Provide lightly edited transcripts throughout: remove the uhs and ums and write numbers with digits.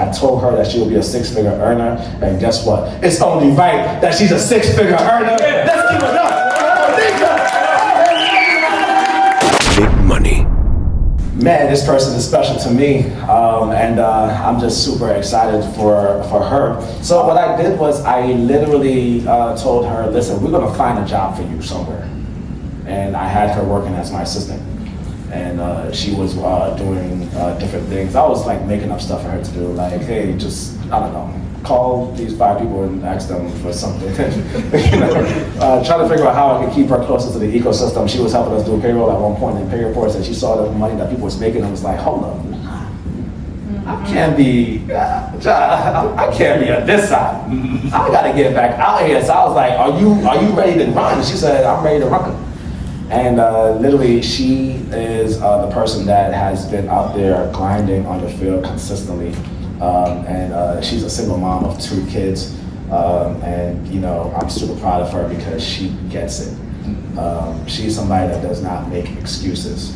I told her that she would be a six-figure earner, and guess what? It's only right that she's a six-figure earner. Let's keep it up. Big money. Man, this person is special to me, and I'm just super excited for her. So what I did was I literally told her, listen, we're gonna find a job for you somewhere. And I had her working as my assistant. And she was doing different things. I was like making up stuff for her to do, like, hey, just, I don't know, call these 5 people and ask them for something. Trying to figure out how I could keep her closer to the ecosystem. She was helping us do payroll at one point in pay reports, and she saw the money that people was making and was like, hold up, I can't be on this side. I gotta get back out here. So I was like, are you ready to run? And she said, I'm ready to run. And literally, she is the person that has been out there grinding on the field consistently. And she's a single mom of 2 kids. And you know, I'm super proud of her because she gets it. She's somebody that does not make excuses.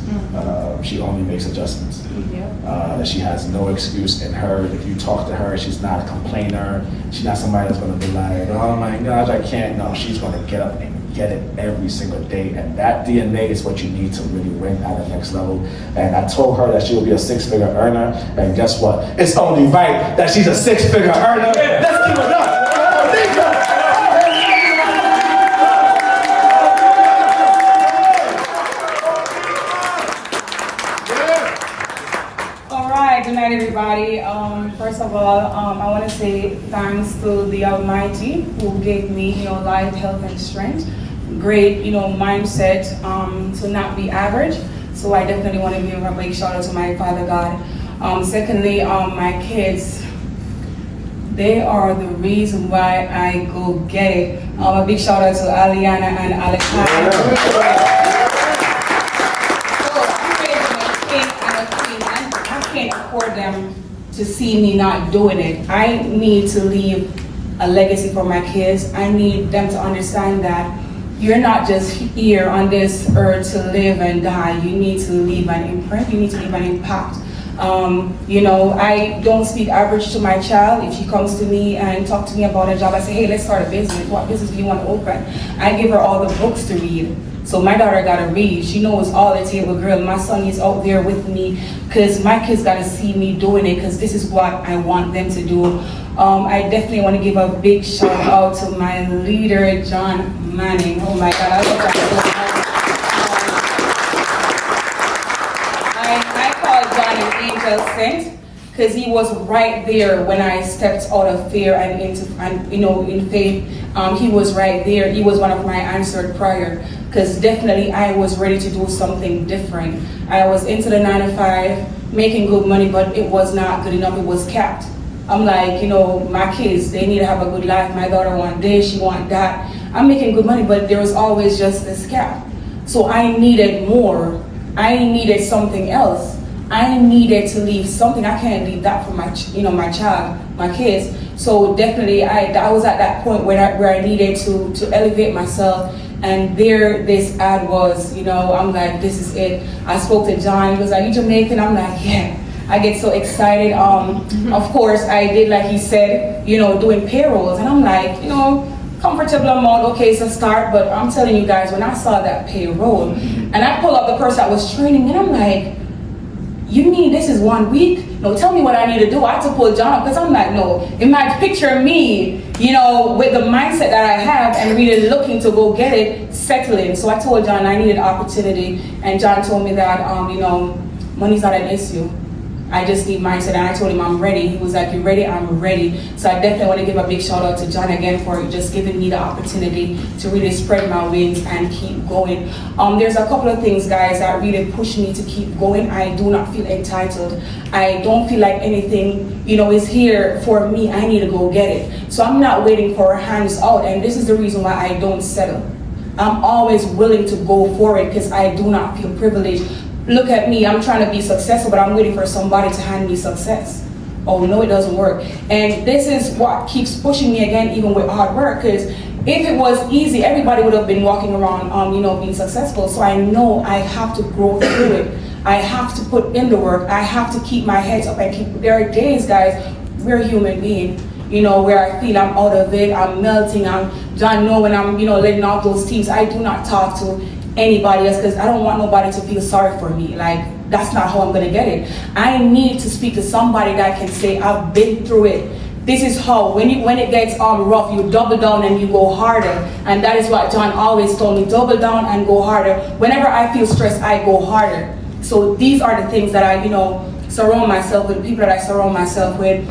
She only makes adjustments. She has no excuse in her. If you talk to her, she's not a complainer. She's not somebody that's going to be like, oh my gosh, I can't. No, she's going to get up and get it every single day, and that DNA is what you need to really win at the next level. And I told her that she will be a six-figure earner, and guess what? It's only right that she's a six-figure earner. Let's keep it up. All right, good night, everybody. First of all, I want to say thanks to the Almighty who gave me, life, health, and strength. Great, mindset to not be average. So I definitely want to give a big shout out to my Father God. Secondly, my kids, they are the reason why I go get it. A big shout out to Aliana and Alejandro. So I'm raising a king and a queen, and I can't afford them to see me not doing it. I need to leave a legacy for my kids. I need them to understand that you're not just here on this earth to live and die. You need to leave an imprint. You need to leave an impact. I don't speak average to my child. If she comes to me and talk to me about a job, I say, hey, let's start a business. What business do you want to open? I give her all the books to read. So my daughter got to read. She knows all the table girl. My son is out there with me because my kids got to see me doing it because this is what I want them to do. I definitely want to give a big shout out to my leader, John Manning. Oh my God, I love that so much. I call John an angel sent because he was right there when I stepped out of fear and in faith. He was right there. He was one of my answered prayer because definitely I was ready to do something different. I was into the 9 to 5, making good money, but it was not good enough. It was capped. I'm like, my kids, they need to have a good life. My daughter want this, she want that. I'm making good money, but there was always just this cap. So I needed more. I needed something else. I needed to leave something. I can't leave that for my, my child, my kids. So definitely, I was at that point where I needed to elevate myself. And there, this ad was, I'm like, this is it. I spoke to John. He was like, you Jamaican? I'm like, yeah. I get so excited. Of course, I did, like he said, doing payrolls. And I'm like, comfortable amount, okay, it's a start. But I'm telling you guys, when I saw that payroll, and I pulled up the person that was training, and I'm like, you mean this is 1 week? No, tell me what I need to do. I had to pull John up because I'm like, no, imagine, picture me, with the mindset that I have and really looking to go get it, settling. So I told John I needed opportunity, and John told me that, money's not an issue. I just need mindset, and I told him I'm ready. He was like, you ready? I'm ready. So I definitely want to give a big shout out to John again for just giving me the opportunity to really spread my wings and keep going. There's a couple of things, guys, that really push me to keep going. I do not feel entitled. I don't feel like anything, is here for me. I need to go get it. So I'm not waiting for hands out, and this is the reason why I don't settle. I'm always willing to go for it because I do not feel privileged. Look at me, I'm trying to be successful, but I'm waiting for somebody to hand me success. Oh no, it doesn't work. And this is what keeps pushing me again, even with hard work, because if it was easy, everybody would have been walking around, being successful. So I know I have to grow through it. I have to put in the work. I have to keep my head up and there are days, guys, we're human beings. You know, where I feel I'm out of it, I'm melting, don't know when I'm, you know, letting off those teams. I do not talk to anybody else because I don't want nobody to feel sorry for me. Like, that's not how I'm gonna get it. I need to speak to somebody that can say, I've been through it. This is how, when it gets rough, you double down and you go harder. And that is what John always told me, double down and go harder. Whenever I feel stressed, I go harder. So these are the things that I, you know, surround myself with, people that I surround myself with.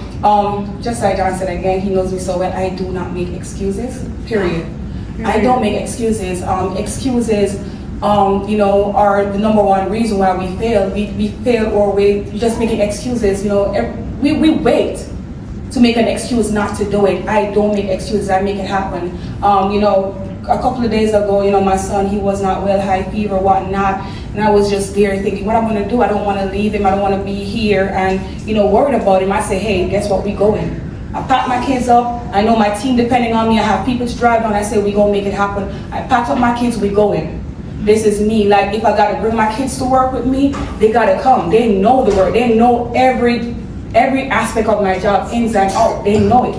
Just like John said again, he knows me so well, I do not make excuses, period. I don't make excuses. Excuses, you know, are the number one reason why we fail. We fail or we're just making excuses, you know. We wait to make an excuse not to do it. I don't make excuses, I make it happen. You know, a couple of days ago, you know, my son, he was not well, high fever, whatnot, and I was just there thinking, what I'm gonna do? I don't wanna leave him, I don't wanna be here, and, you know, worried about him. I say, hey, guess what, we going. I packed my kids up, I know my team depending on me, I have people to drive on, I say, we gonna make it happen. I packed up my kids, we going. This is me. Like, if I gotta bring my kids to work with me, they gotta come. They know the work, they know every aspect of my job, ins and out, they know it.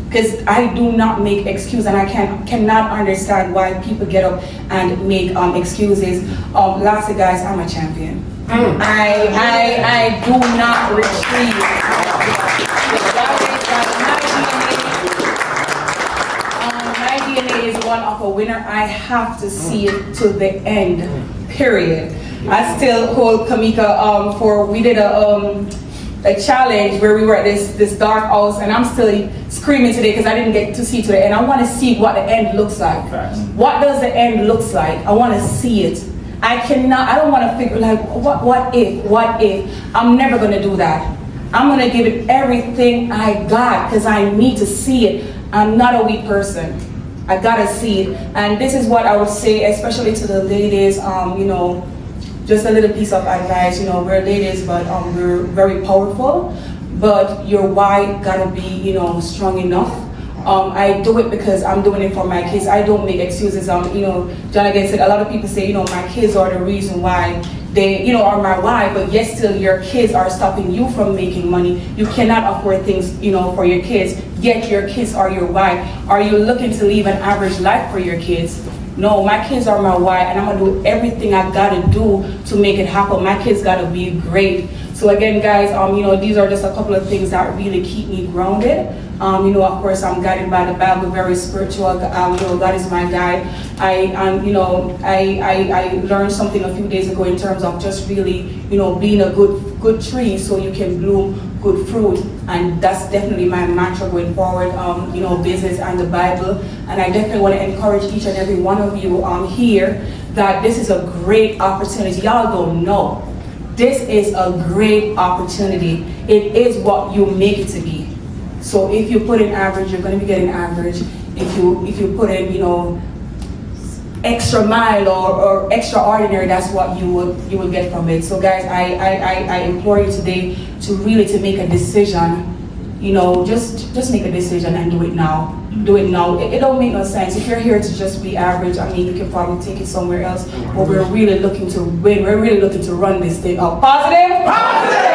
Because I do not make excuses, and I cannot understand why people get up and make excuses. Lastly, guys, I'm a champion. I do not retreat. My DNA is one of a winner. I have to see it to the end, period. I still hold Kamika we did a challenge where we were at this dark house, and I'm still screaming today because I didn't get to see today, and I want to see what the end looks like. Facts. What does the end looks like? I want to see it. I don't want to figure like what if. I'm never going to do that. I'm going to give it everything I got because I need to see it. I'm not a weak person. I got to see it. And this is what I would say, especially to the ladies, you know, just a little piece of advice, you know, we're ladies, but we're very powerful, but your why gotta be, you know, strong enough. I do it because I'm doing it for my kids. I don't make excuses. You know, John again said, a lot of people say, you know, my kids are the reason why they, you know, are my why, but yet still your kids are stopping you from making money. You cannot afford things, you know, for your kids, yet your kids are your why. Are you looking to live an average life for your kids? No, my kids are my why, and I'm gonna do everything I gotta do to make it happen. My kids gotta be great. So again, guys, you know, these are just a couple of things that really keep me grounded. You know, of course, I'm guided by the Bible, very spiritual. You know, God is my guide. You know, I learned something a few days ago in terms of just really, you know, being a good tree so you can bloom good fruit, and that's definitely my mantra going forward. You know, business and the Bible, and I definitely want to encourage each and every one of you here that this is a great opportunity. Y'all don't know. This is a great opportunity. It is what you make it to be. So if you put in average, you're going to be getting average. If you put in, you know, extra mile or extraordinary, that's what you will get from it. So guys, I implore you today to really make a decision. You know, just make a decision and do it now. Do it now. It don't make no sense. If you're here to just be average, I mean, you can probably take it somewhere else. But we're really looking to win. We're really looking to run this thing up. Positive? Positive!